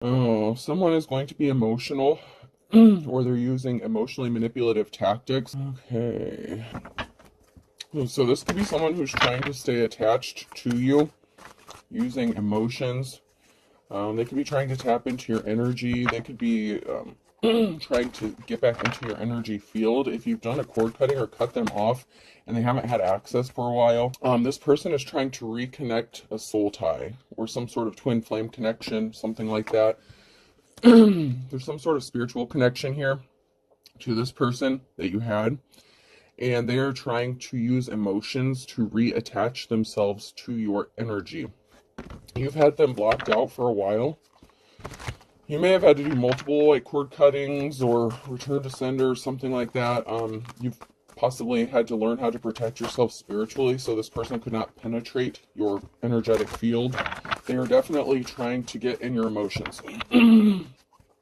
Oh, someone is going to be emotional, or they're using emotionally manipulative tactics. Okay. So this could be someone who's trying to stay attached to you using emotions. They could be trying to tap into your energy. They could be trying to get back into your energy field. If you've done a cord cutting or cut them off and they haven't had access for a while, this person is trying to reconnect a soul tie or some sort of twin flame connection, something like that. There's some sort of spiritual connection here to this person that you had, and they are trying to use emotions to reattach themselves to your energy. You've had them blocked out for a while. You may have had to do multiple like cord cuttings or return to sender or something like that. You've possibly had to learn how to protect yourself spiritually so this person could not penetrate your energetic field. They are definitely trying to get in your emotions.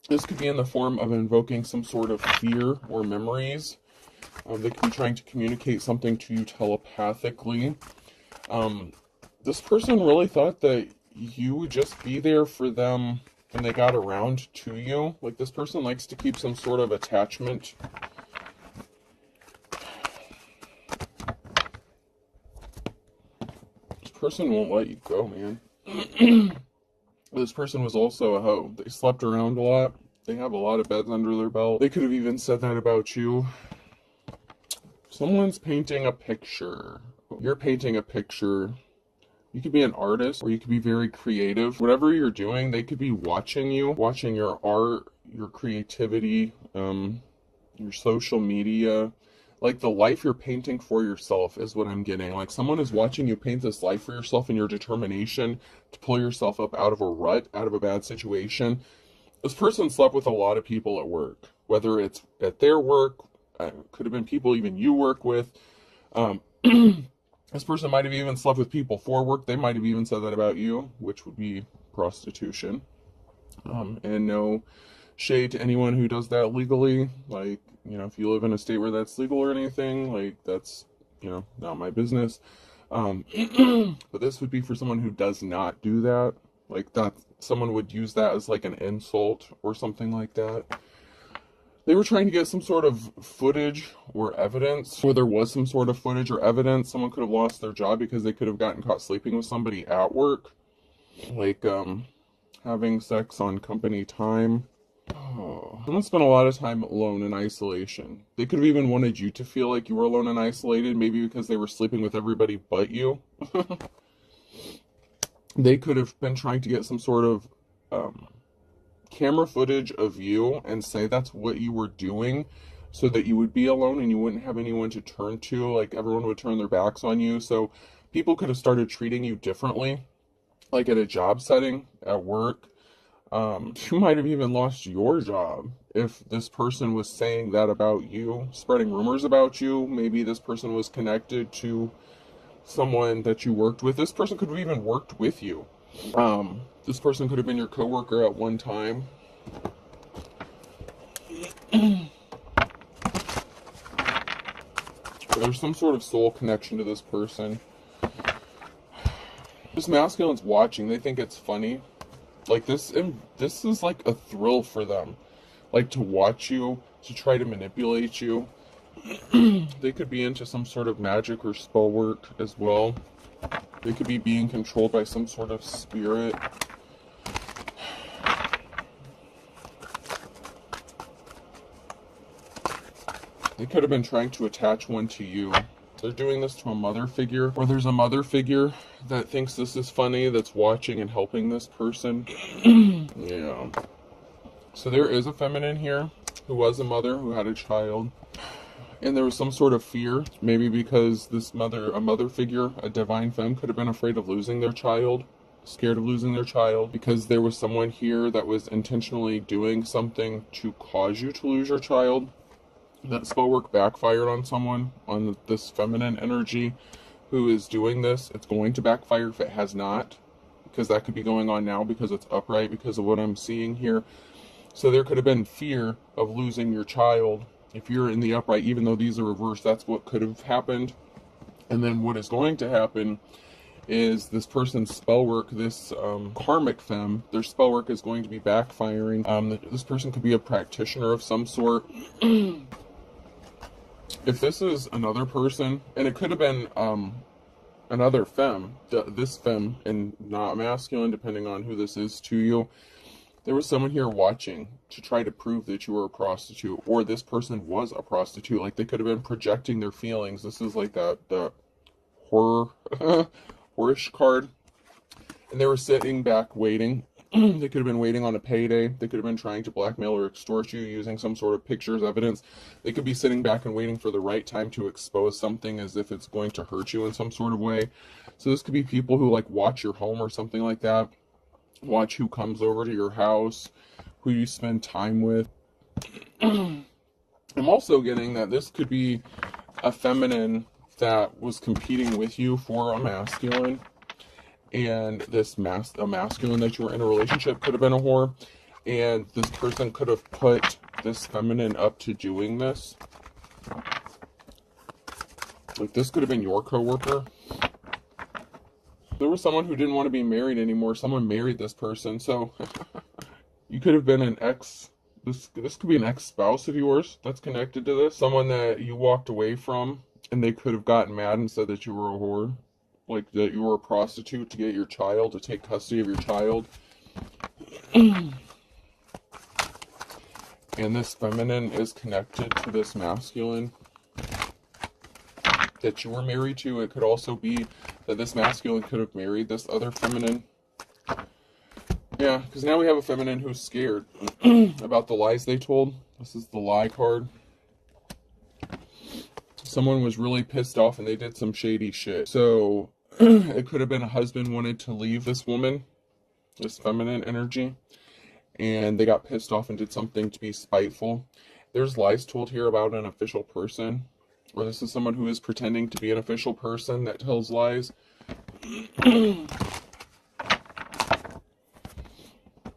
This could be in the form of invoking some sort of fear or memories. They could be trying to communicate something to you telepathically. This person really thought that you would just be there for them when they got around to you. Like, this person likes to keep some sort of attachment. This person won't let you go, man. This person was also a hoe. They slept around a lot. They have a lot of beds under their belt. They could have even said that about you. Someone's painting a picture. You're painting a picture. You could be an artist, or you could be very creative. Whatever you're doing, they could be watching you, watching your art, your creativity, your social media. Like, the life you're painting for yourself is what I'm getting. Like, someone is watching you paint this life for yourself and your determination to pull yourself up out of a rut, out of a bad situation. This person slept with a lot of people at work, whether it's at their work, could have been people even you work with. This person might have even slept with people for work. They might have even said that about you, which would be prostitution. And no shade to anyone who does that legally. Like, if you live in a state where that's legal or anything, like, that's, not my business. But this would be for someone who does not do that. Like, that someone would use that as like an insult or something like that. They were trying to get some sort of footage or evidence, or there was some sort of footage or evidence. Someone could have lost their job because they could have gotten caught sleeping with somebody at work. Like, having sex on company time. Oh, someone spent a lot of time alone in isolation. They could have even wanted you to feel like you were alone and isolated, maybe because they were sleeping with everybody but you. They could have been trying to get some sort of camera footage of you and say that's what you were doing so that you would be alone and you wouldn't have anyone to turn to. Like, everyone would turn their backs on you. So people could have started treating you differently, like at a job setting, at work. You might have even lost your job if this person was saying that about you, spreading rumors about you. Maybe this person was connected to someone that you worked with. This person could have even worked with you. This person could have been your coworker at one time. There's some sort of soul connection to this person. This masculine's watching. They think it's funny. Like, this is like a thrill for them. Like, to watch you, to try to manipulate you. They could be into some sort of magic or spell work as well. They could be being controlled by some sort of spirit. They could have been trying to attach one to you. They're doing this to a mother figure, or there's a mother figure that thinks this is funny, that's watching and helping this person. Yeah. So there is a feminine here who was a mother, who had a child. And there was some sort of fear, maybe because a mother figure, a divine femme, could have been afraid of losing their child, scared of losing their child, because there was someone here that was intentionally doing something to cause you to lose your child. That spell work backfired on someone, on this feminine energy who is doing this. It's going to backfire if it has not, because that could be going on now because it's upright, because of what I'm seeing here. So there could have been fear of losing your child. If you're in the upright, even though these are reversed, that's what could have happened. And then what is going to happen is this person's spell work, this karmic femme, their spell work is going to be backfiring. This person could be a practitioner of some sort. If this is another person, and it could have been another femme, this femme and not masculine, depending on who this is to you, there was someone here watching to try to prove that you were a prostitute, or this person was a prostitute. Like, they could have been projecting their feelings. This is like the horror, horish card. And they were sitting back waiting. They could have been waiting on a payday. They could have been trying to blackmail or extort you using some sort of pictures, evidence. They could be sitting back and waiting for the right time to expose something as if it's going to hurt you in some sort of way. So this could be people who like watch your home or something like that. Watch who comes over to your house, who you spend time with. I'm also getting that this could be a feminine that was competing with you for a masculine. And this a masculine that you were in a relationship could have been a whore. And this person could have put this feminine up to doing this. Like, this could have been your coworker. There was someone who didn't want to be married anymore. Someone married this person. So you could have been an ex. This could be an ex-spouse of yours that's connected to this. Someone that you walked away from, and they could have gotten mad and said that you were a whore. Like, that you were a prostitute to get your child, to take custody of your child. And this feminine is connected to this masculine that you were married to. It could also be that this masculine could have married this other feminine. Yeah, because now we have a feminine who's scared about the lies they told. This is the lie card. Someone was really pissed off and they did some shady shit. So it could have been a husband wanted to leave this woman, this feminine energy, and they got pissed off and did something to be spiteful. There's lies told here about an official person, or this is someone who is pretending to be an official person that tells lies.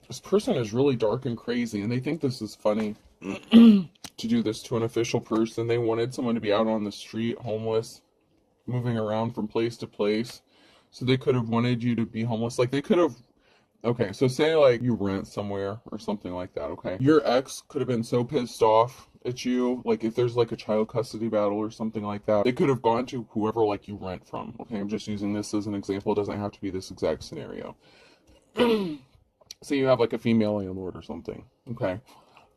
This person is really dark and crazy, and they think this is funny to do this to an official person. They wanted someone to be out on the street, homeless, moving around from place to place. So they could have wanted you to be homeless. Like, they could have, okay, so say like you rent somewhere or something like that, okay? Your ex could have been so pissed off at you, like if there's like a child custody battle or something like that, they could have gone to whoever like you rent from, okay? I'm just using this as an example. It doesn't have to be this exact scenario. Say you have like a female landlord or something, okay?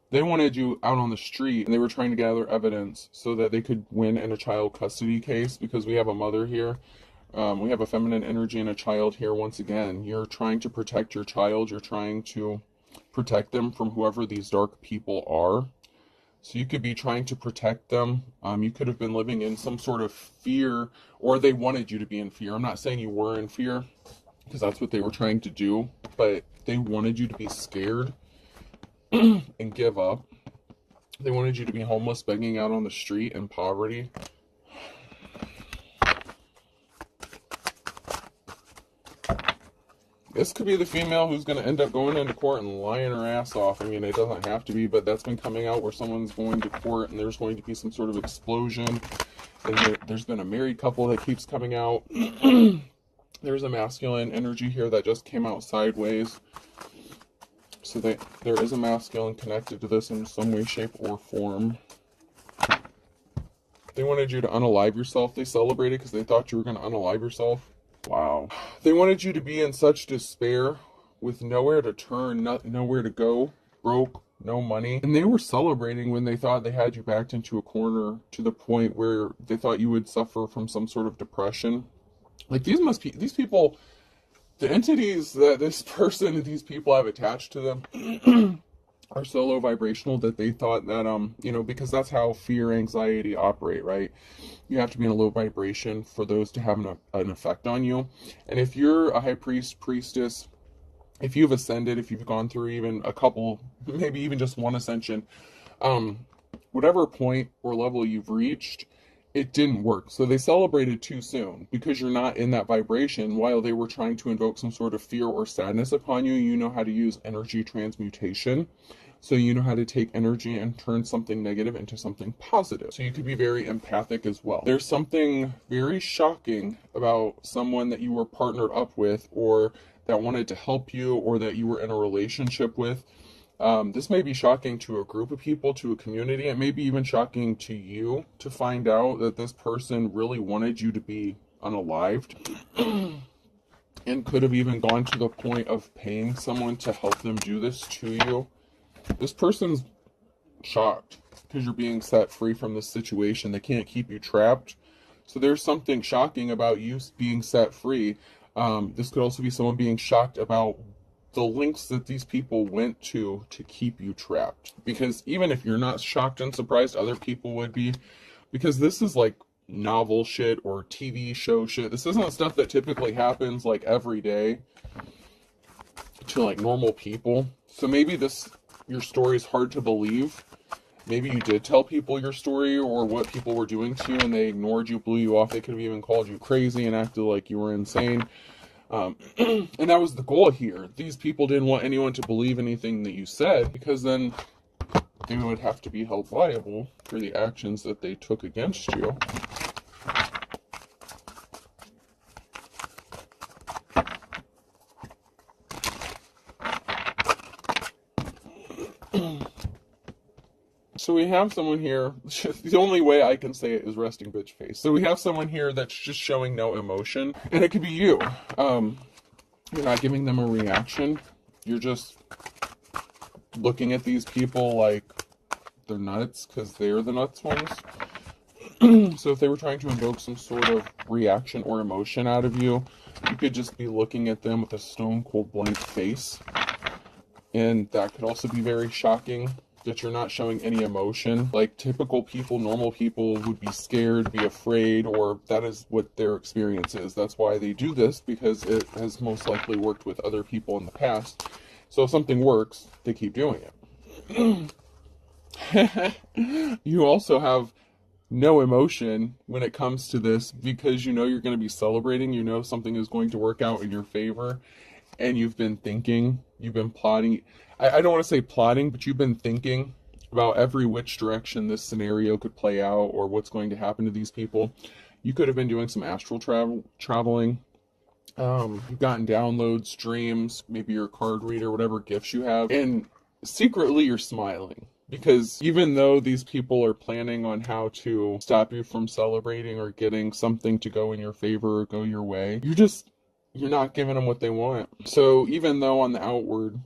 They wanted you out on the street and they were trying to gather evidence so that they could win in a child custody case, because we have a mother here. We have a feminine energy and a child here once again. You're trying to protect your child. You're trying to protect them from whoever these dark people are. So you could be trying to protect them. You could have been living in some sort of fear, or they wanted you to be in fear. I'm not saying you were in fear, because that's what they were trying to do, but they wanted you to be scared and give up. They wanted you to be homeless, begging out on the street in poverty. This could be the female who's going to end up going into court and lying her ass off. I mean, it doesn't have to be, but that's been coming out where someone's going to court and there's going to be some sort of explosion. And there's been a married couple that keeps coming out. There's a masculine energy here that just came out sideways. So there is a masculine connected to this in some way, shape, or form. They wanted you to unalive yourself. They celebrated because they thought you were going to unalive yourself. Wow. They wanted you to be in such despair with nowhere to turn, nowhere to go, broke, no money. And they were celebrating when they thought they had you backed into a corner, to the point where they thought you would suffer from some sort of depression. Like, these people, the entities that these people have attached to them are so low vibrational that they thought that, because that's how fear, anxiety operate, right? You have to be in a low vibration for those to have an effect on you. And if you're a high priest, priestess, if you've ascended, if you've gone through even a couple, maybe even just one ascension, whatever point or level you've reached, it didn't work. So they celebrated too soon because you're not in that vibration. While they were trying to invoke some sort of fear or sadness upon you, you know how to use energy transmutation. So you know how to take energy and turn something negative into something positive. So you could be very empathic as well. There's something very shocking about someone that you were partnered up with, or that wanted to help you, or that you were in a relationship with. This may be shocking to a group of people, to a community. It may be even shocking to you to find out that this person really wanted you to be unalived and could have even gone to the point of paying someone to help them do this to you. This person's shocked because you're being set free from this situation. They can't keep you trapped. So there's something shocking about you being set free. This could also be someone being shocked about the lengths that these people went to keep you trapped. Because even if you're not shocked and surprised, other people would be. Because this is like novel shit or TV show shit. This isn't stuff that typically happens like every day to like normal people. So maybe your story is hard to believe. Maybe you did tell people your story or what people were doing to you and they ignored you, blew you off. They could have even called you crazy and acted like you were insane. And that was the goal here. These people didn't want anyone to believe anything that you said, because then they would have to be held liable for the actions that they took against you. So we have someone here, the only way I can say it is resting bitch face. So we have someone here that's just showing no emotion, and it could be you. You're not giving them a reaction. You're just looking at these people like they're nuts because they're the nuts ones. So if they were trying to invoke some sort of reaction or emotion out of you, you could just be looking at them with a stone cold blank face. And that could also be very shocking, that you're not showing any emotion. Like typical people, normal people would be scared, be afraid, or that is what their experience is. That's why they do this, because it has most likely worked with other people in the past. So if something works, they keep doing it. You also have no emotion when it comes to this, because you know you're going to be celebrating, you know something is going to work out in your favor, and you've been thinking, you've been plotting. I don't want to say plotting, but you've been thinking about every which direction this scenario could play out or what's going to happen to these people. You could have been doing some astral traveling. You've gotten downloads, dreams, maybe you're a card reader, whatever gifts you have. And secretly you're smiling. Because even though these people are planning on how to stop you from celebrating or getting something to go in your favor or go your way, you're not giving them what they want. So even though on the outward,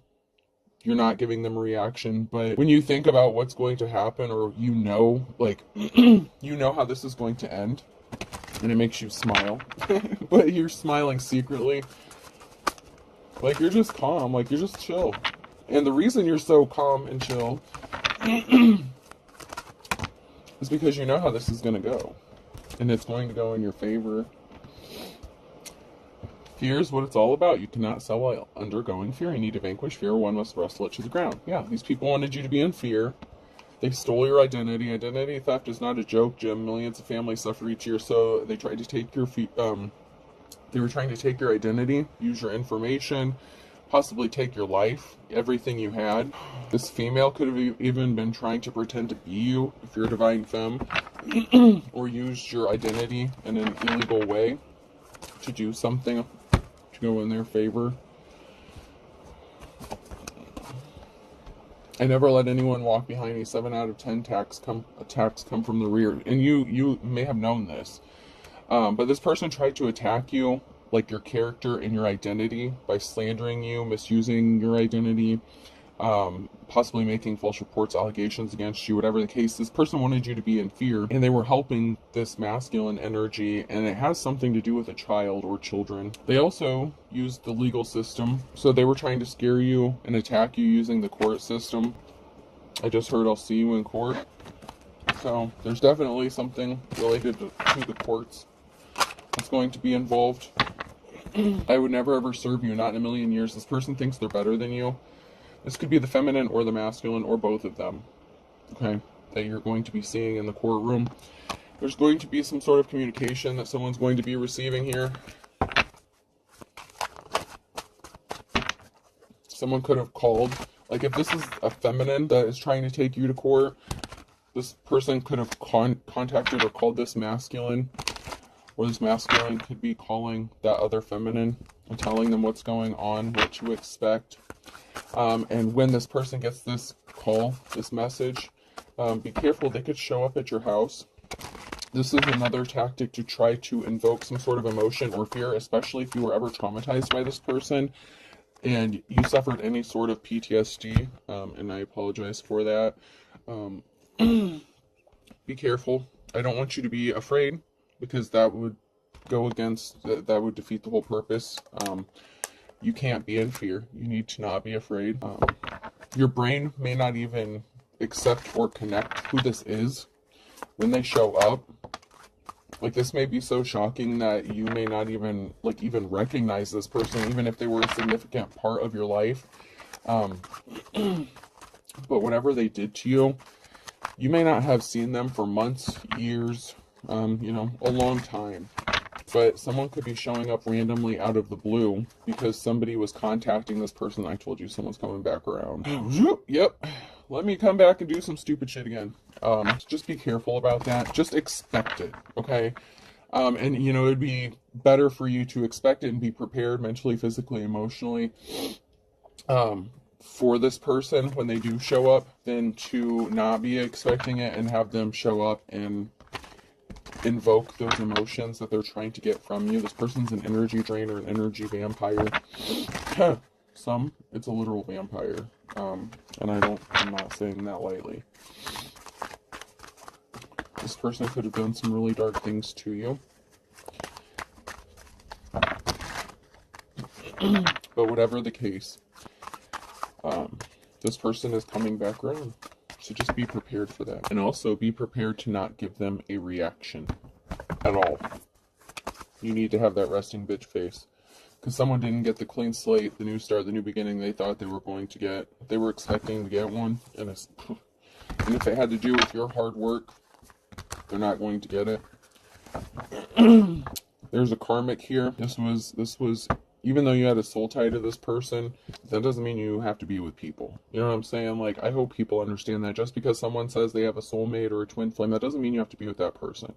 you're not giving them a reaction, but when you think about what's going to happen, or you know, like, you know how this is going to end, and it makes you smile, but you're smiling secretly, like you're just calm, like you're just chill. And the reason you're so calm and chill is because you know how this is going to go, and it's going to go in your favor. Fear is what it's all about. You cannot sell while undergoing fear. You need to vanquish fear. One must wrestle it to the ground. Yeah, these people wanted you to be in fear. They stole your identity. Identity theft is not a joke, Jim. Millions of families suffer each year. So they tried to take your they were trying to take your identity, use your information, possibly take your life, everything you had. This female could have even been trying to pretend to be you, if you're a divine femme, or used your identity in an illegal way to do something to go in their favor. I never let anyone walk behind me. 7 out of 10 attacks come from the rear. And you may have known this. But this person tried to attack you, like your character and your identity, by slandering you, misusing your identity, possibly making false reports, allegations against you, whatever the case. This person wanted you to be in fear, and they were helping this masculine energy, and it has something to do with a child or children. They also used the legal system, so they were trying to scare you and attack you using the court system. I just heard I'll see you in court. So there's definitely something related to the courts that's going to be involved. I would never ever serve you, not in a million years. This person thinks they're better than you. This could be the feminine or the masculine or both of them, okay, that you're going to be seeing in the courtroom. There's going to be some sort of communication that someone's going to be receiving here. Someone could have called, like if this is a feminine that is trying to take you to court, this person could have contacted or called this masculine, or this masculine could be calling that other feminine and telling them what's going on, what to expect. And when this person gets this call, this message, be careful, they could show up at your house. This is another tactic to try to invoke some sort of emotion or fear, especially if you were ever traumatized by this person and you suffered any sort of PTSD, and I apologize for that. Be careful. I don't want you to be afraid, because that would go against, that would defeat the whole purpose. You can't be in fear. You need to not be afraid. Your brain may not even accept or connect who this is when they show up. Like, this may be so shocking that you may not even, like, even recognize this person, even if they were a significant part of your life. But whatever they did to you, you may not have seen them for months, years, you know, a long time. But someone could be showing up randomly out of the blue because somebody was contacting this person. I told you someone's coming back around. Yep. Let me come back and do some stupid shit again. Just be careful about that. Just expect it, okay? And, you know, it'd be better for you to expect it and be prepared mentally, physically, emotionally for this person when they do show up than to not be expecting it and have them show up and invoke those emotions that they're trying to get from you. This person's an energy drainer, an energy vampire. It's a literal vampire. And I'm not saying that lightly. This person could have done some really dark things to you. But whatever the case, this person is coming back around. So just be prepared for that. And also be prepared to not give them a reaction at all. You need to have that resting bitch face. Because someone didn't get the clean slate, the new start, the new beginning they thought they were going to get. They were expecting to get one. And if it had to do with your hard work, they're not going to get it. There's a karmic here. This was, even though you had a soul tie to this person, that doesn't mean you have to be with people. You know what I'm saying? Like, I hope people understand that. Just because someone says they have a soulmate or a twin flame, that doesn't mean you have to be with that person.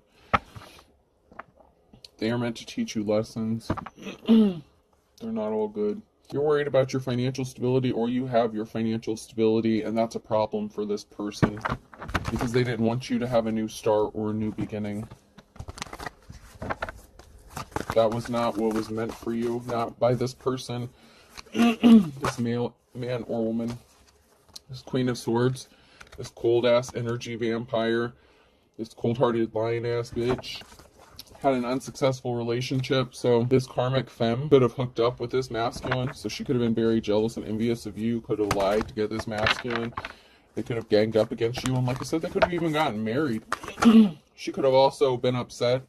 They are meant to teach you lessons. They're not all good. You're worried about your financial stability, or you have your financial stability, and that's a problem for this person because they didn't want you to have a new start or a new beginning. That was not what was meant for you, not by this person, this man or woman, this Queen of Swords, this cold-ass energy vampire, this cold-hearted lion-ass bitch. Had an unsuccessful relationship, so this karmic femme could have hooked up with this masculine, so she could have been very jealous and envious of you, could have lied to get this masculine. They could have ganged up against you, and like I said, they could have even gotten married. She could have also been upset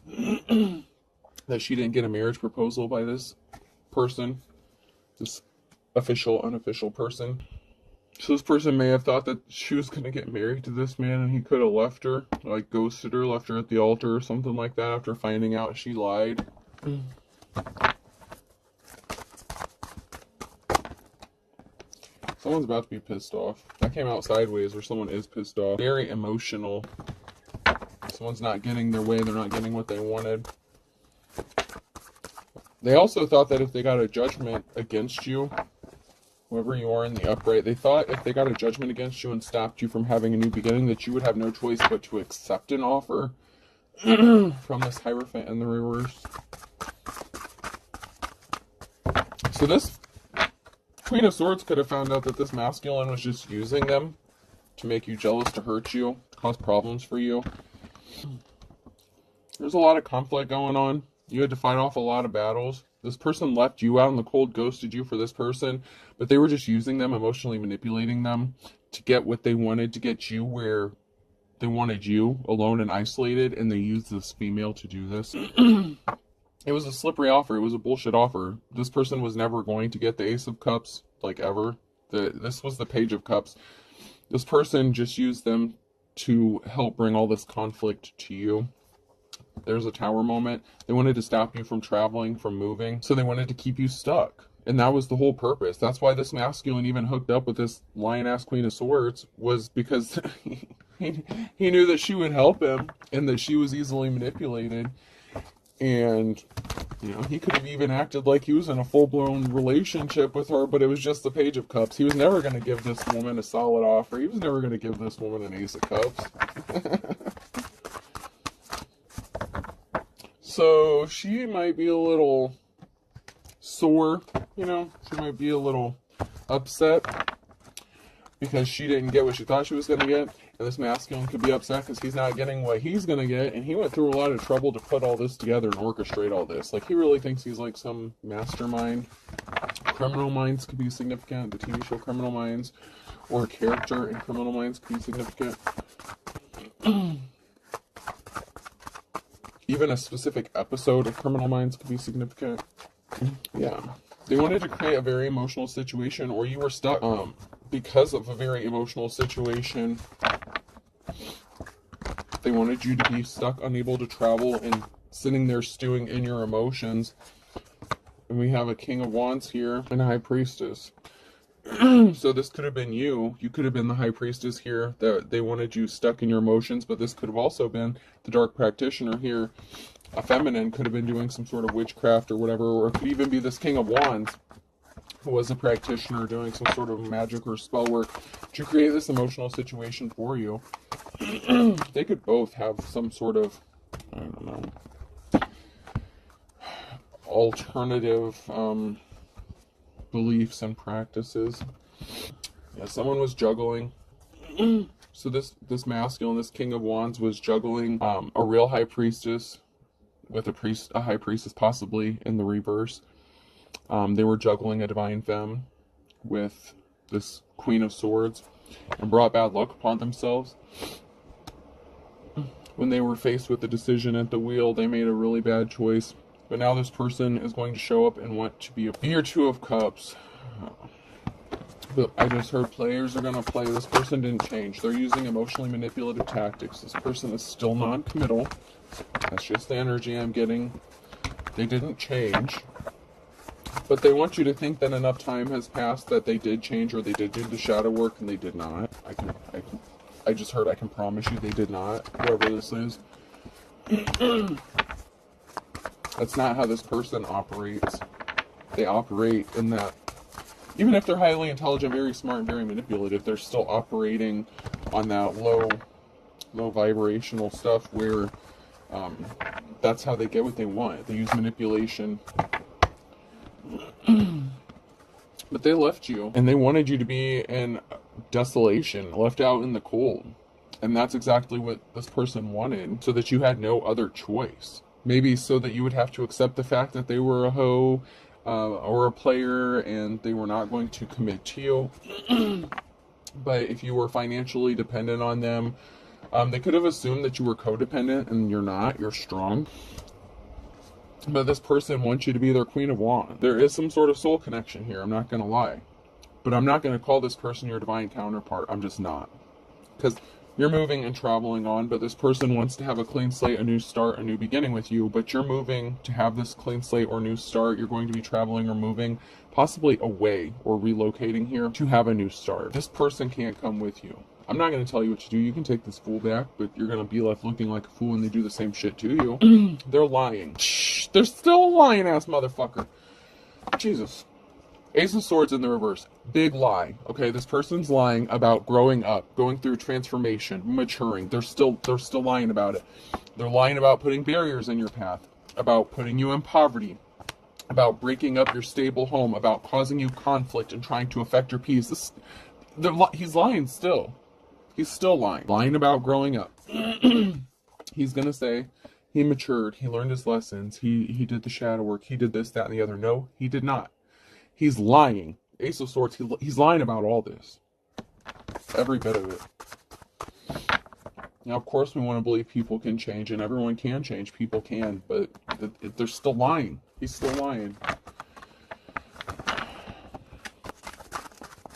that she didn't get a marriage proposal by this person, this official, unofficial person. So this person may have thought that she was going to get married to this man, and he could have left her, like ghosted her, left her at the altar or something like that after finding out she lied. Someone's about to be pissed off. That came out sideways, or someone is pissed off. Very emotional. Someone's not getting their way, they're not getting what they wanted. They also thought that if they got a judgment against you, whoever you are in the upright, they thought if they got a judgment against you and stopped you from having a new beginning, that you would have no choice but to accept an offer from this Hierophant in the reverse. So this Queen of Swords could have found out that this masculine was just using them to make you jealous, to hurt you, to cause problems for you. There's a lot of conflict going on. You had to fight off a lot of battles. This person left you out in the cold, ghosted you for this person, but they were just using them, emotionally manipulating them to get what they wanted, to get you where they wanted you, alone and isolated, and they used this female to do this. It was a slippery offer. It was a bullshit offer. This person was never going to get the Ace of Cups, like ever. This was the Page of Cups. This person just used them to help bring all this conflict to you. There's a Tower moment. They wanted to stop you from traveling, from moving, so they wanted to keep you stuck. And that was the whole purpose. That's why this masculine even hooked up with this lion-ass Queen of Swords, was because he knew that she would help him and that she was easily manipulated. And, you know, he could have even acted like he was in a full-blown relationship with her, but it was just the Page of Cups. He was never going to give this woman a solid offer. He was never going to give this woman an Ace of Cups. So she might be a little sore, you know, she might be a little upset because she didn't get what she thought she was going to get. And this masculine could be upset because he's not getting what he's going to get. And he went through a lot of trouble to put all this together and orchestrate all this. Like, he really thinks he's like some mastermind. Criminal Minds could be significant. The TV show Criminal Minds, or a character in Criminal Minds could be significant. Even a specific episode of Criminal Minds could be significant. Yeah. They wanted to create a very emotional situation, or you were stuck because of a very emotional situation. They wanted you to be stuck, unable to travel, and sitting there stewing in your emotions. And we have a King of Wands here and a High Priestess. So this could have been you. You could have been the High Priestess here. That they wanted you stuck in your emotions, but this could have also been the Dark Practitioner here. A feminine could have been doing some sort of witchcraft or whatever, or it could even be this King of Wands who was a practitioner doing some sort of magic or spell work to create this emotional situation for you. They could both have some sort of, I don't know, alternative beliefs and practices. Yeah, someone was juggling. So this masculine, this King of Wands, was juggling a real High Priestess with a High Priestess possibly in the reverse. They were juggling a Divine Femme with this Queen of Swords and brought bad luck upon themselves. When they were faced with the decision at the wheel, they made a really bad choice. But now this person is going to show up and want to be your Two of Cups. But I just heard players are going to play. This person didn't change. They're using emotionally manipulative tactics. This person is still non-committal. That's just the energy I'm getting. They didn't change. But they want you to think that enough time has passed that they did change, or they did do the shadow work, and they did not. I just heard, I can promise you they did not, whoever this is. That's not how this person operates. They operate in that, even if they're highly intelligent, very smart, and very manipulative, they're still operating on that low vibrational stuff where that's how they get what they want. They use manipulation. But they left you, and they wanted you to be in desolation, left out in the cold. And that's exactly what this person wanted, so that you had no other choice. Maybe so that you would have to accept the fact that they were a hoe or a player, and they were not going to commit to you. But if you were financially dependent on them, they could have assumed that you were codependent, and you're not. You're strong. But this person wants you to be their Queen of Wands. There is some sort of soul connection here, I'm not going to lie. But I'm not going to call this person your divine counterpart. I'm just not. Because you're moving and traveling on, but this person wants to have a clean slate, a new start, a new beginning with you. But you're moving to have this clean slate or new start. You're going to be traveling or moving, possibly away or relocating here to have a new start. This person can't come with you. I'm not going to tell you what to do. You can take this fool back, but you're going to be left looking like a fool when they do the same shit to you. They're lying. Shh, they're still a lying-ass motherfucker. Jesus. Ace of Swords in the reverse. Big lie. Okay, this person's lying about growing up, going through transformation, maturing. They're still lying about it. They're lying about putting barriers in your path, about putting you in poverty, about breaking up your stable home, about causing you conflict and trying to affect your peace. He's lying still. He's still lying. Lying about growing up. He's going to say he matured, he learned his lessons, he did the shadow work, he did this, that, and the other. No, he did not. He's lying. Ace of Swords, he's lying about all this. Every bit of it. Now, of course, we want to believe people can change, and everyone can change. People can, but they're still lying. He's still lying.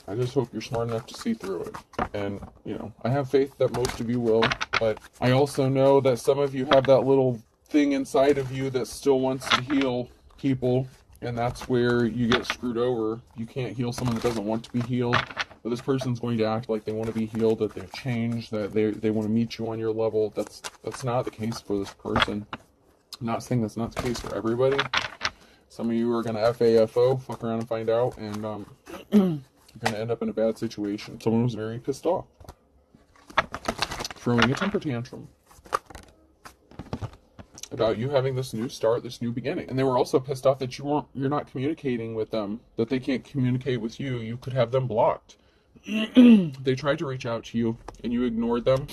I just hope you're smart enough to see through it. And, you know, I have faith that most of you will, but I also know that some of you have that little thing inside of you that still wants to heal people, and that's where you get screwed over. You can't heal someone that doesn't want to be healed, but this person's going to act like they want to be healed, that they've changed, that they want to meet you on your level. That's not the case for this person. I'm not saying that's not the case for everybody. Some of you are going to FAFO, fuck around and find out, and you're going to end up in a bad situation. Someone was very pissed off, throwing a temper tantrum about you having this new start, this new beginning. And they were also pissed off that you're not communicating with them, that they can't communicate with you. You could have them blocked. They tried to reach out to you and you ignored them.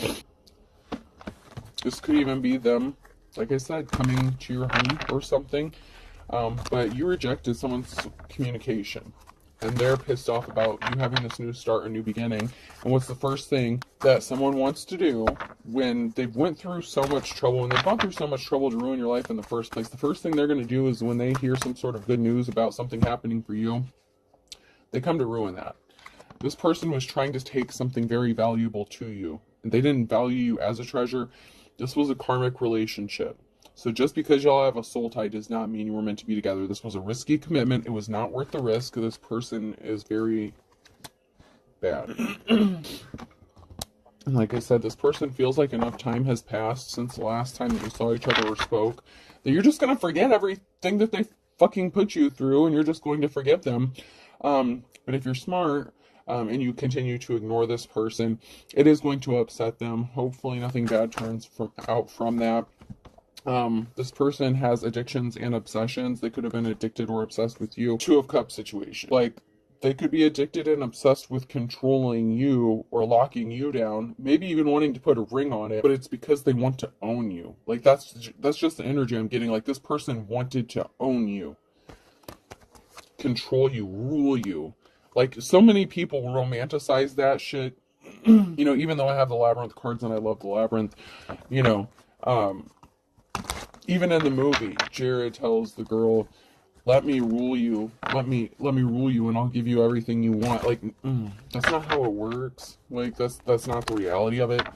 This could even be them, like I said, coming to your home or something. But you rejected someone's communication. And they're pissed off about you having this new start, a new beginning. And what's the first thing that someone wants to do when they've went through so much trouble, and they've gone through so much trouble to ruin your life in the first place? The first thing they're going to do is when they hear some sort of good news about something happening for you, they come to ruin that. This person was trying to take something very valuable to you, and they didn't value you as a treasure. This was a karmic relationship. So just because y'all have a soul tie does not mean you were meant to be together. This was a risky commitment. It was not worth the risk. This person is very bad. And like I said, this person feels like enough time has passed since the last time that you saw each other or spoke, that you're just going to forget everything that they fucking put you through, and you're just going to forgive them. But if you're smart, and you continue to ignore this person, it is going to upset them. Hopefully nothing bad turns out from that. This person has addictions and obsessions. They could have been addicted or obsessed with you. Two of Cups situation. Like, they could be addicted and obsessed with controlling you or locking you down, maybe even wanting to put a ring on it, but it's because they want to own you. Like, that's just the energy I'm getting. Like, this person wanted to own you, control you, rule you. Like, so many people romanticize that shit. You know, even though I have the Labyrinth cards and I love the Labyrinth, you know, even in the movie, Jared tells the girl, let me rule you, let me rule you, and I'll give you everything you want. Like, that's not how it works. Like, that's not the reality of it.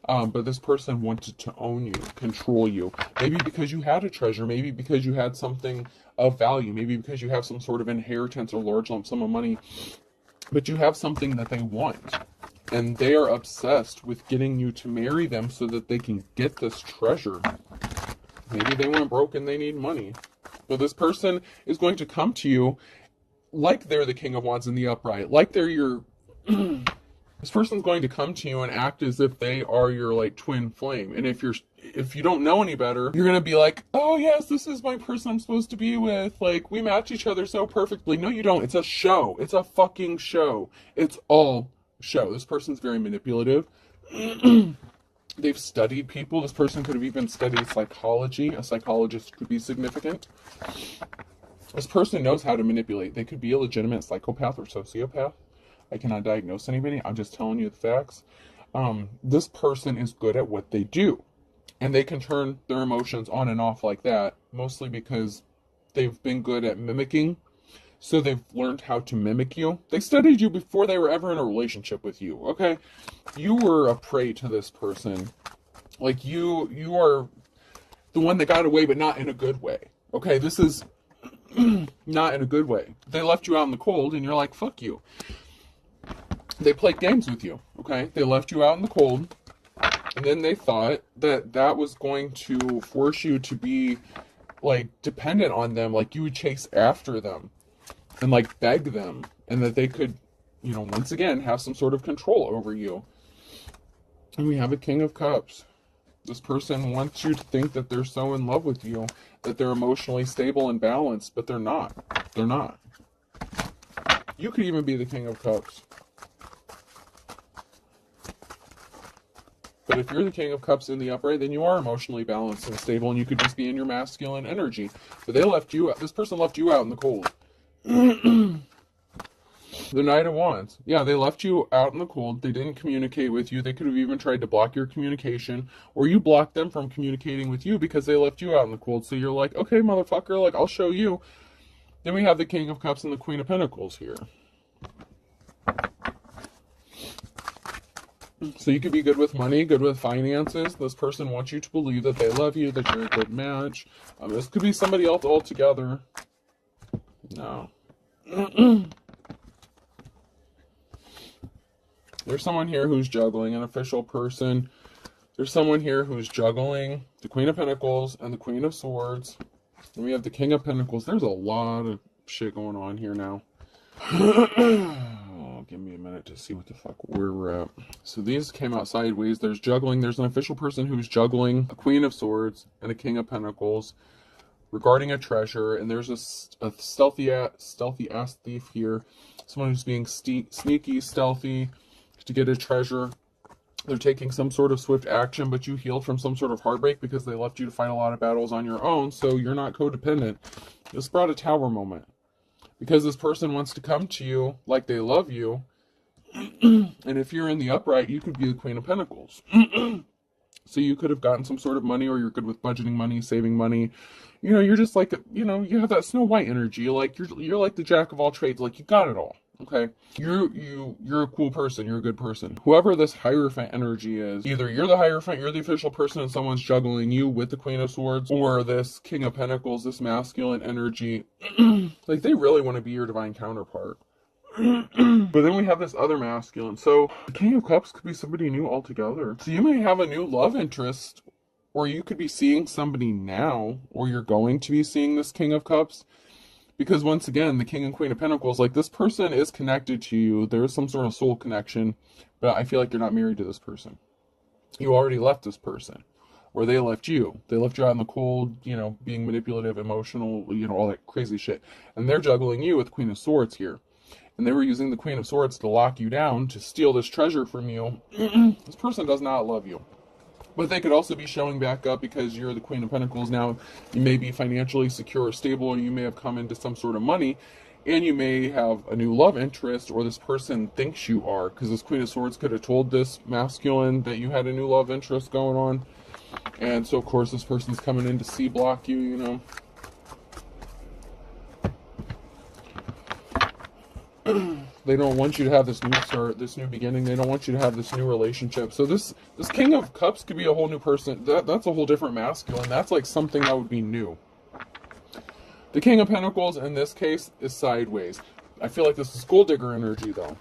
But this person wanted to own you, control you. Maybe because you had a treasure, maybe because you had something of value, maybe because you have some sort of inheritance or large lump sum of money, but you have something that they want. And they are obsessed with getting you to marry them so that they can get this treasure. Maybe they went broke and they need money. But this person is going to come to you like they're the King of Wands in the upright. Like they're your... This person's going to come to you and act as if they are your, like, twin flame. And if you don't know any better, you're going to be like, oh, yes, this is my person I'm supposed to be with. Like, we match each other so perfectly. No, you don't. It's a show. It's a fucking show. It's all show. This person's very manipulative. They've studied people. This person could have even studied psychology. A psychologist could be significant. This person knows how to manipulate. They could be a legitimate psychopath or sociopath. I cannot diagnose anybody. I'm just telling you the facts. This person is good at what they do. And they can turn their emotions on and off like that, mostly because they've been good at mimicking. So they've learned how to mimic you. They studied you before they were ever in a relationship with you, okay? You were a prey to this person. Like, you are the one that got away, but not in a good way. Okay, this is not in a good way. They left you out in the cold, and you're like, fuck you. They played games with you, okay? They left you out in the cold, and then they thought that that was going to force you to be, like, dependent on them. Like, you would chase after them and, like, beg them, and that they could, you know, once again, have some sort of control over you. And we have a King of Cups. This person wants you to think that they're so in love with you, that they're emotionally stable and balanced, but they're not. They're not. You could even be the King of Cups. But if you're the King of Cups in the upright, then you are emotionally balanced and stable, and you could just be in your masculine energy. But they left you out. This person left you out in the cold. The Knight of Wands. Yeah, they left you out in the cold. They didn't communicate with you. They could have even tried to block your communication, or you blocked them from communicating with you because they left you out in the cold. So you're like, okay, motherfucker, like, I'll show you. Then we have the King of Cups and the Queen of Pentacles here. So you could be good with money, good with finances. This person wants you to believe that they love you, that you're a good match. This could be somebody else altogether. No. There's someone here who's juggling, an official person. There's someone here who's juggling the Queen of Pentacles and the Queen of Swords. And we have the King of Pentacles. There's a lot of shit going on here now. Oh, give me a minute to see what the fuck we're at. So these came out sideways. There's juggling. There's an official person who's juggling a Queen of Swords and a King of Pentacles regarding a treasure. And there's a stealthy ass thief here. Someone who's being sneaky, stealthy to get a treasure. They're taking some sort of swift action, but you healed from some sort of heartbreak because they left you to fight a lot of battles on your own, so you're not codependent. This brought a tower moment. Because this person wants to come to you like they love you, and if you're in the upright, you could be the Queen of Pentacles. So you could have gotten some sort of money, or you're good with budgeting money, saving money. You know, you're just like, you know, you have that Snow White energy. Like you're like the jack of all trades. Like you got it all. Okay, you're a cool person. You're a good person. Whoever this Hierophant energy is, either you're the Hierophant, you're the official person, and someone's juggling you with the Queen of Swords, or this King of Pentacles, this masculine energy. Like they really want to be your divine counterpart. But then we have this other masculine. So the King of Cups could be somebody new altogether. So you may have a new love interest, or you could be seeing somebody now, or you're going to be seeing this King of Cups. Because once again, the King and Queen of Pentacles, like this person is connected to you. There is some sort of soul connection, but I feel like you're not married to this person. You already left this person, or they left you. They left you out in the cold, you know, being manipulative, emotional, you know, all that crazy shit. And they're juggling you with Queen of Swords here. And they were using the Queen of Swords to lock you down, to steal this treasure from you. This person does not love you. But they could also be showing back up because you're the Queen of Pentacles now. You may be financially secure or stable, or you may have come into some sort of money, and you may have a new love interest, or this person thinks you are, because this Queen of Swords could have told this masculine that you had a new love interest going on. And so, of course, this person's coming in to C-block you, you know. They don't want you to have this new start, this new beginning. They don't want you to have this new relationship. So this King of Cups could be a whole new person. That's a whole different masculine. That's like something that would be new. The King of Pentacles in this case is sideways. I feel like this is gold digger energy though.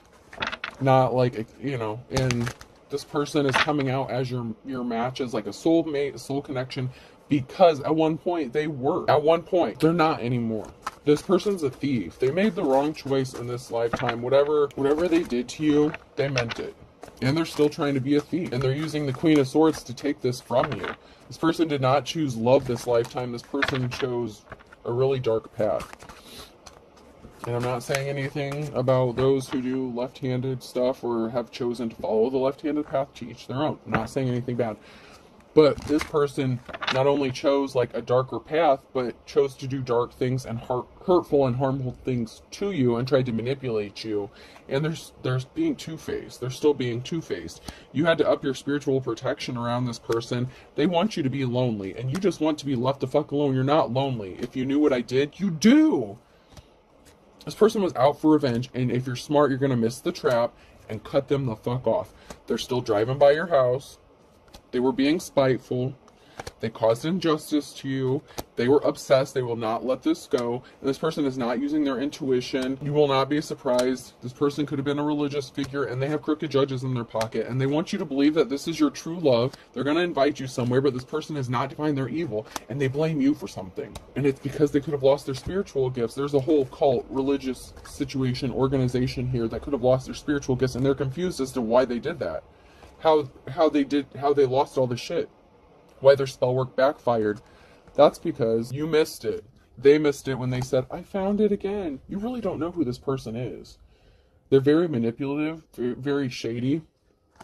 Not like, you know, and this person is coming out as your match, as like a soulmate, a soul connection, because at one point they were. At one point, they're not anymore. This person's a thief. They made the wrong choice in this lifetime. Whatever they did to you, they meant it. And they're still trying to be a thief. And they're using the Queen of Swords to take this from you. This person did not choose love this lifetime. This person chose a really dark path. And I'm not saying anything about those who do left-handed stuff or have chosen to follow the left-handed path, to each their own. I'm not saying anything bad. But this person not only chose like a darker path, but chose to do dark things and hurtful and harmful things to you and tried to manipulate you. And there's being two-faced. They're still being two-faced. You had to up your spiritual protection around this person. They want you to be lonely, and you just want to be left the fuck alone. You're not lonely. If you knew what I did, you do. This person was out for revenge, and if you're smart, you're going to miss the trap and cut them the fuck off. They're still driving by your house. They were being spiteful. They caused injustice to you. They were obsessed. They will not let this go. And this person is not using their intuition. You will not be surprised. This person could have been a religious figure, and they have crooked judges in their pocket. And they want you to believe that this is your true love. They're going to invite you somewhere, but this person is not divine. They're evil. And they blame you for something. And it's because they could have lost their spiritual gifts. There's a whole cult, religious situation, organization here that could have lost their spiritual gifts. And they're confused as to why they did that. How they lost all the shit. Why their spell work backfired. That's because you missed it. They missed it when they said, I found it again. You really don't know who this person is. They're very manipulative, very shady.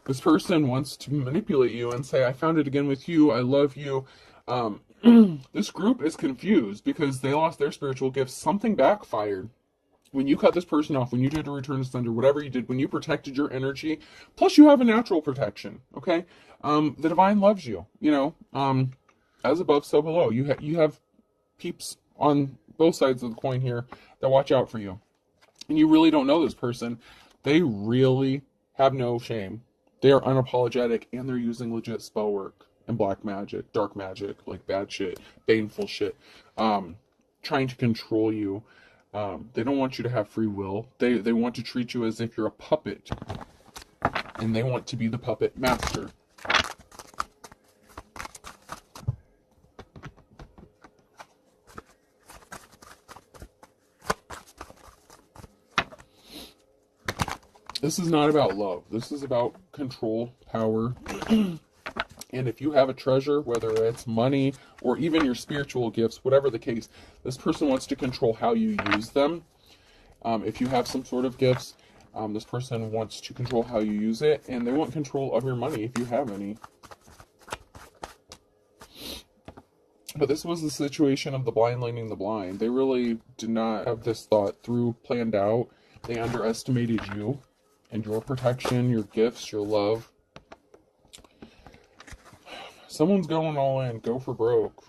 This person wants to manipulate you and say, I found it again with you. I love you. This group is confused because they lost their spiritual gifts. Something backfired. When you cut this person off, when you did a return to sender, whatever you did, when you protected your energy, plus you have a natural protection, okay? The divine loves you, you know, as above, so below. You have peeps on both sides of the coin here that watch out for you. And you really don't know this person, They really have no shame. They are unapologetic, and they're using legit spell work and black magic, dark magic, like bad shit, baneful shit, trying to control you. They don't want you to have free will. They want to treat you as if you're a puppet, and they want to be the puppet master. This is not about love. This is about control, power. And if you have a treasure, whether it's money or even your spiritual gifts, whatever the case, this person wants to control how you use them. If you have some sort of gifts, this person wants to control how you use it, and they want control of your money if you have any. But this was the situation of the blind leading the blind. They really did not have this thought through, planned out. They underestimated you and your protection, your gifts, your love. Someone's going all in. Go for broke.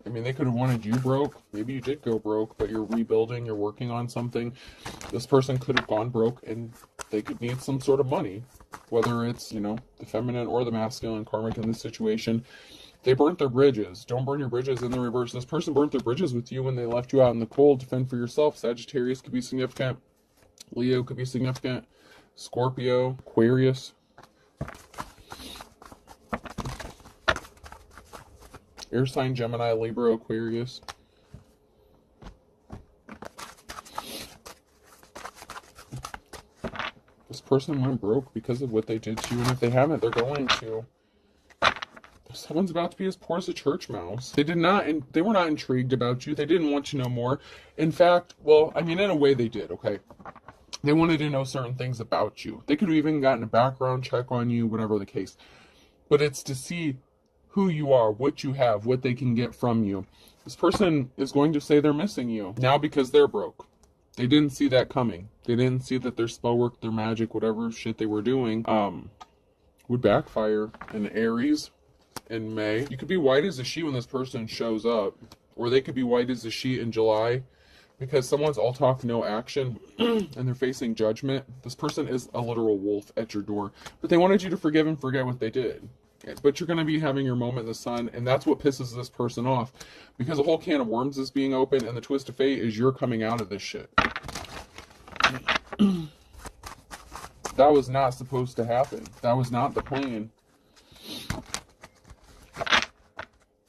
I mean, they could have wanted you broke. Maybe you did go broke, but you're rebuilding, you're working on something. This person could have gone broke, and they could need some sort of money. Whether it's, you know, the feminine or the masculine karmic in this situation. They burnt their bridges. Don't burn your bridges in the reverse. This person burnt their bridges with you when they left you out in the cold to fend for yourself. Sagittarius could be significant. Leo could be significant. Scorpio, Aquarius. Air sign, Gemini, Libra, Aquarius. This person went broke because of what they did to you, and if they haven't, they're going to. Someone's about to be as poor as a church mouse. They were not intrigued about you. They didn't want to know more. In fact, well, I mean, in a way they did, okay? They wanted to know certain things about you. They could have even gotten a background check on you, whatever the case. But it's to see who you are, what you have, what they can get from you. This person is going to say they're missing you now because they're broke. They didn't see that coming. They didn't see that their spell work, their magic, whatever shit they were doing, would backfire. In Aries in May, you could be white as a sheet when this person shows up, or they could be white as a sheet in July. Because someone's all talk, no action, and they're facing judgment. This person is a literal wolf at your door. But they wanted you to forgive and forget what they did. But you're going to be having your moment in the sun, and that's what pisses this person off. Because a whole can of worms is being opened, and the twist of fate is you're coming out of this shit. That was not supposed to happen. That was not the plan.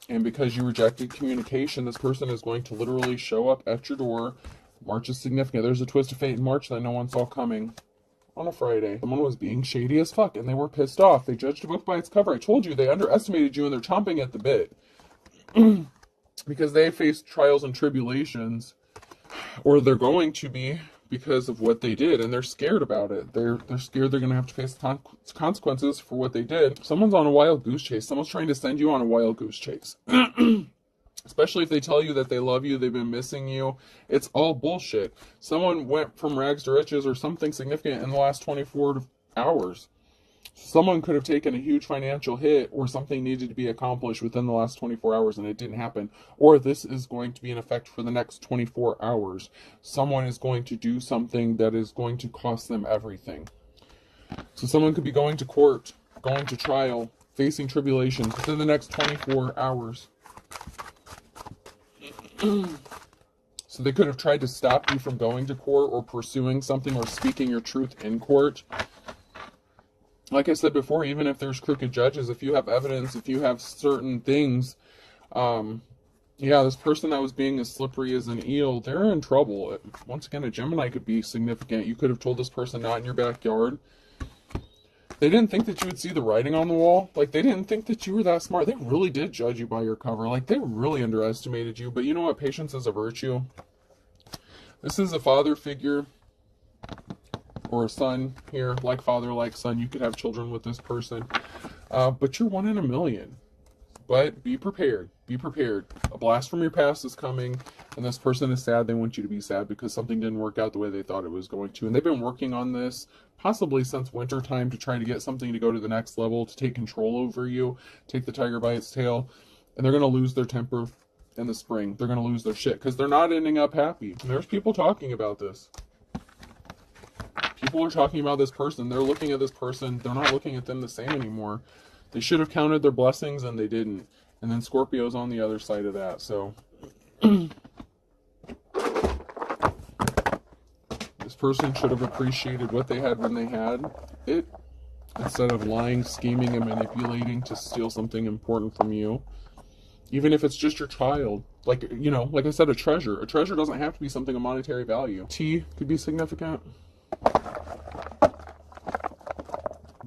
And because you rejected communication, this person is going to literally show up at your door. March is significant. There's a twist of fate in March that no one saw coming on a Friday. Someone was being shady as fuck, and they were pissed off. They judged a book by its cover. I told you, they underestimated you, and they're chomping at the bit. Because they faced trials and tribulations, or they're going to be, because of what they did, and they're scared about it. They're scared they're going to have to face consequences for what they did. Someone's on a wild goose chase. Someone's trying to send you on a wild goose chase. Especially if they tell you that they love you, they've been missing you. It's all bullshit. Someone went from rags to riches or something significant in the last 24 hours. Someone could have taken a huge financial hit, or something needed to be accomplished within the last 24 hours and it didn't happen. Or this is going to be in effect for the next 24 hours. Someone is going to do something that is going to cost them everything. So someone could be going to court, going to trial, facing tribulations within the next 24 hours. So they could have tried to stop you from going to court or pursuing something or speaking your truth in court. Like I said before, even if there's crooked judges, if you have evidence, if you have certain things, yeah, this person that was being as slippery as an eel, they're in trouble. Once again, a Gemini could be significant. You could have told this person not in your backyard. They didn't think that you would see the writing on the wall. Like, they didn't think that you were that smart. They really did judge you by your cover. Like, they really underestimated you. But you know what? Patience is a virtue. This is a father figure, or a son here, like father, like son. You could have children with this person, but you're 1 in a million. But be prepared. Be prepared. A blast from your past is coming, and this person is sad. They want you to be sad because something didn't work out the way they thought it was going to. And they've been working on this possibly since winter time to try to get something to go to the next level, to take control over you, take the tiger by its tail. And they're going to lose their temper in the spring. They're going to lose their shit because they're not ending up happy. And there's people talking about this. People are talking about this person. They're looking at this person. They're not looking at them the same anymore. They should have counted their blessings and they didn't. And then Scorpio's on the other side of that. So this person should have appreciated what they had when they had it, instead of lying, scheming, and manipulating to steal something important from you. Even if it's just your child. Like, you know, like I said, a treasure. A treasure doesn't have to be something of monetary value. T could be significant.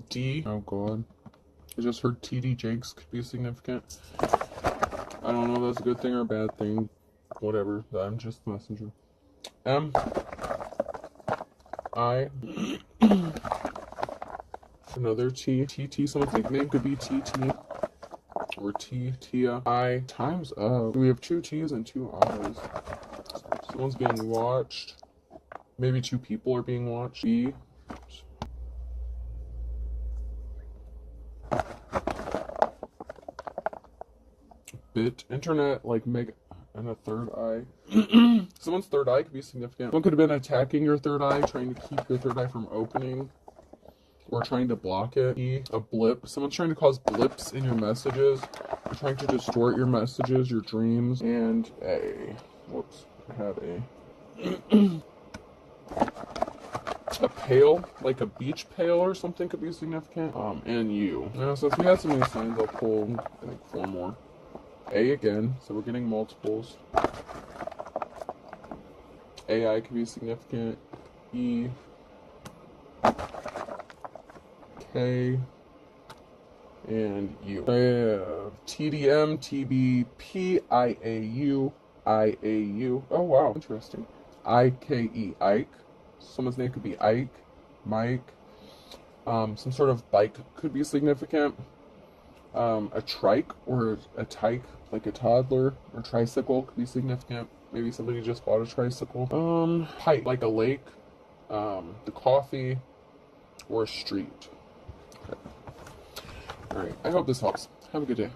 D. Oh, God. I just heard TD Jakes could be significant. I don't know if that's a good thing or a bad thing. Whatever. I'm just the messenger. M. I. Another T. TT. Someone's nickname could be TT. Or Tia. I. Time's up. We have 2 T's and 2 I's. Someone's being watched. Maybe 2 people are being watched. B. Bit. Internet, like mega. And a third eye. Someone's third eye could be significant. Someone could have been attacking your third eye, trying to keep your third eye from opening. Or trying to block it. E, a blip. Someone's trying to cause blips in your messages. They're trying to distort your messages, your dreams. And A. Whoops. I had a pail, like a beach pail or something could be significant. And U. So if we had so many signs, I'll pull, I think, 4 more. A again, so we're getting multiples. AI could be significant. E. K. And U. I have TDM, TB, PIAU, IAU. Oh wow, interesting. IKE, Ike. Someone's name could be Ike, Mike. Some sort of bike could be significant. A trike or a tyke, like a toddler, or tricycle could be significant. Maybe somebody just bought a tricycle. Height, like a lake, the coffee, or a street. Okay. Alright, I hope this helps. Have a good day.